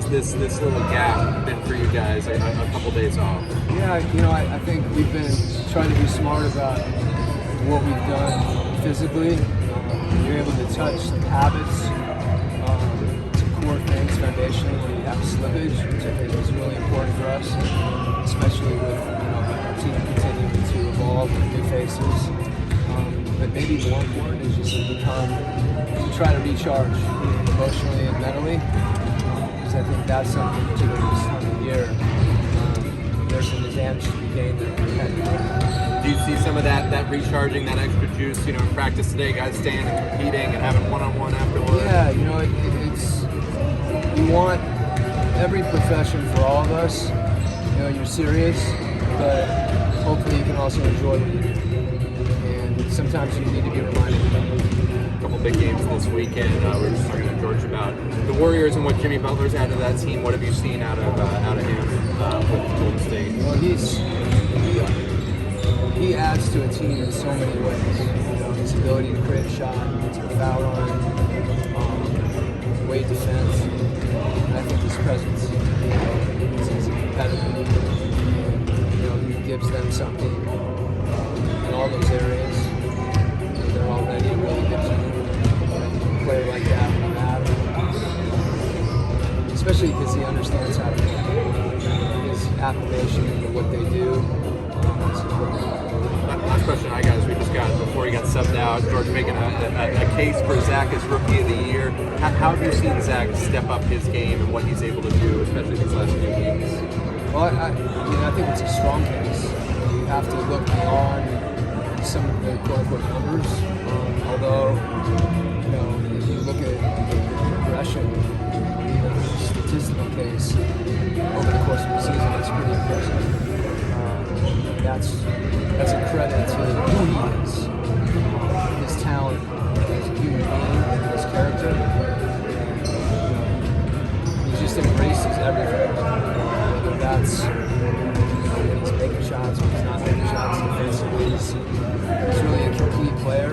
has this little gap been for you guys? A couple days off. Yeah, I think we've been trying to be smart about what we've done physically. You're able to touch habits, some core things foundationally when you have slippage, which I think is really important for us, especially with our team continuing to evolve with new faces. But maybe more important is just to try to recharge emotionally and mentally, because I think that's something particularly this time of year. There's some advantage to be gained there. Do you see some of that recharging, that extra juice, in practice today, guys staying and competing and having one-on-one afterwards? Yeah, it's you want every profession for all of us. You're serious, but hopefully you can also enjoy what you do. And sometimes you need to be reminded about it. A couple big games this weekend. We were just talking to George about the Warriors and what Jimmy Butler's added to that team. What have you seen out of him with Golden State? Well, he adds to a team in so many ways. His ability to create a shot, to the foul line, weight defense, and I think his presence is a competitor. He gives them something in all those areas. They're already a really good team. A player like that would matter, especially because he understands how to play. His application into what they do. Last question I got is we just got, before he got subbed out, George making a case for Zach as Rookie of the Year. How have you seen Zach step up his game and what he's able to do, especially these last few weeks? Well, I think it's a strong case. You have to look beyond some of the quote-unquote numbers. Although, if you look at the progression, the statistical case over the course of the season, it's pretty impressive. That's a credit to who he is, his talent as a human being, his character. He just embraces everything. Whether that's when he's making shots, when he's not making shots defensively, he's really a complete player.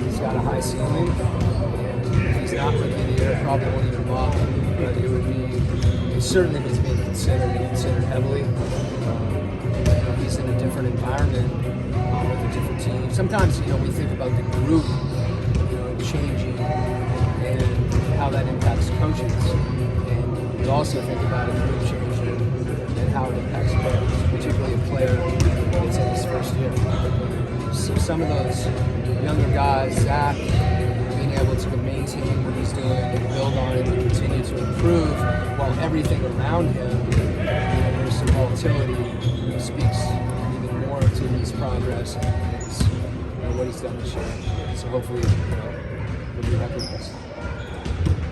He's got a high ceiling. And he's not Rookie of the Year, probably won't even mock, but it would be certainly was being considered heavily. He's in a different environment with a different team. Sometimes, we think about the group, changing and how that impacts coaches. And we also think about a group changing and how it impacts players, particularly a player that's in his first year. So some of those younger guys, Zach, being able to maintain what he's doing and build on it and continue to improve while everything around him, there's some volatility. Speaks even more to his progress and what he's done this year. So hopefully, he'll be recognized.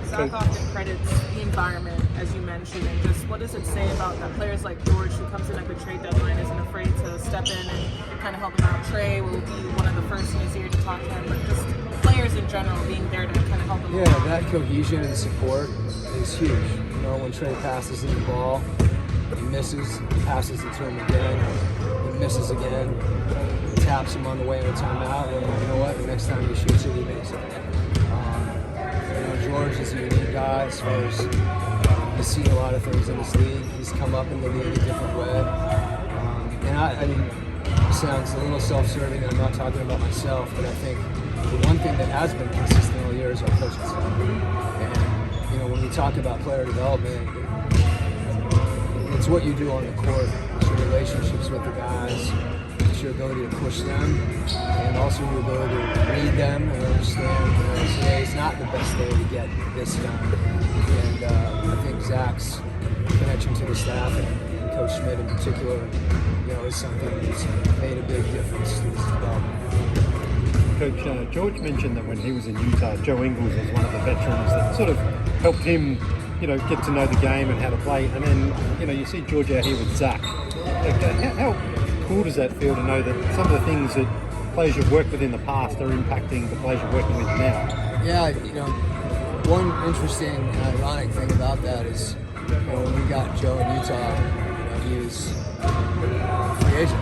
Zach often credits the environment, as you mentioned, and just what does it say about that players like George, who comes in at the trade deadline, isn't afraid to step in and kind of help him out? Trey will be one of the first in his ear to talk to him, but just players in general being there to kind of help him. Yeah, that cohesion and support is huge. When Trey passes him the ball, he misses, passes it to him again, he misses again, he taps him on the way in a timeout, and you know what, the next time he shoots it, he makes it. George is a unique guy as far as he's seen a lot of things in this league. He's come up in the league a different way. And I mean, it sounds a little self-serving, and I'm not talking about myself, but I think the one thing that has been consistent all year is our coaching staff. And, when we talk about player development, it's what you do on the court. It's your relationships with the guys. It's your ability to push them, and also your ability to read them and understand. Today is not the best day to get this done. And I think Zach's connection to the staff and Coach Schmidt in particular, is something that's made a big difference to his development. Coach, George mentioned that when he was in Utah, Joe Ingles was one of the veterans that sort of helped him get to know the game and how to play. And then, you see George out here with Zach. How cool does that feel to know that some of the things that players you've worked with in the past are impacting the players you're working with now? Yeah, one interesting and ironic thing about that is, when we got Joe in Utah, he was a free agent.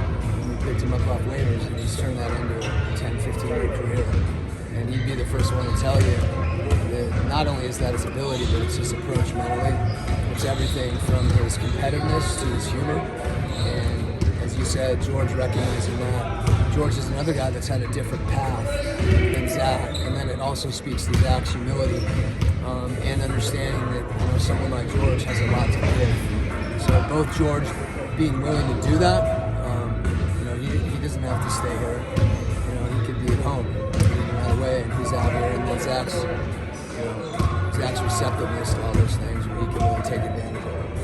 We picked him up off waivers, and he's turned that into a 10, 15-year career. And he'd be the first one to tell you that not not only is that his ability, but it's his approach mentally. It's everything from his competitiveness to his humor. And as you said, George recognizing that. George is another guy that's had a different path than Zach, and then it also speaks to Zach's humility and understanding that someone like George has a lot to give. So both George being willing to do that, he doesn't have to stay here. He could be at home right away, and he's out here. And then Zach's receptiveness to all those things, where he can really take advantage of it.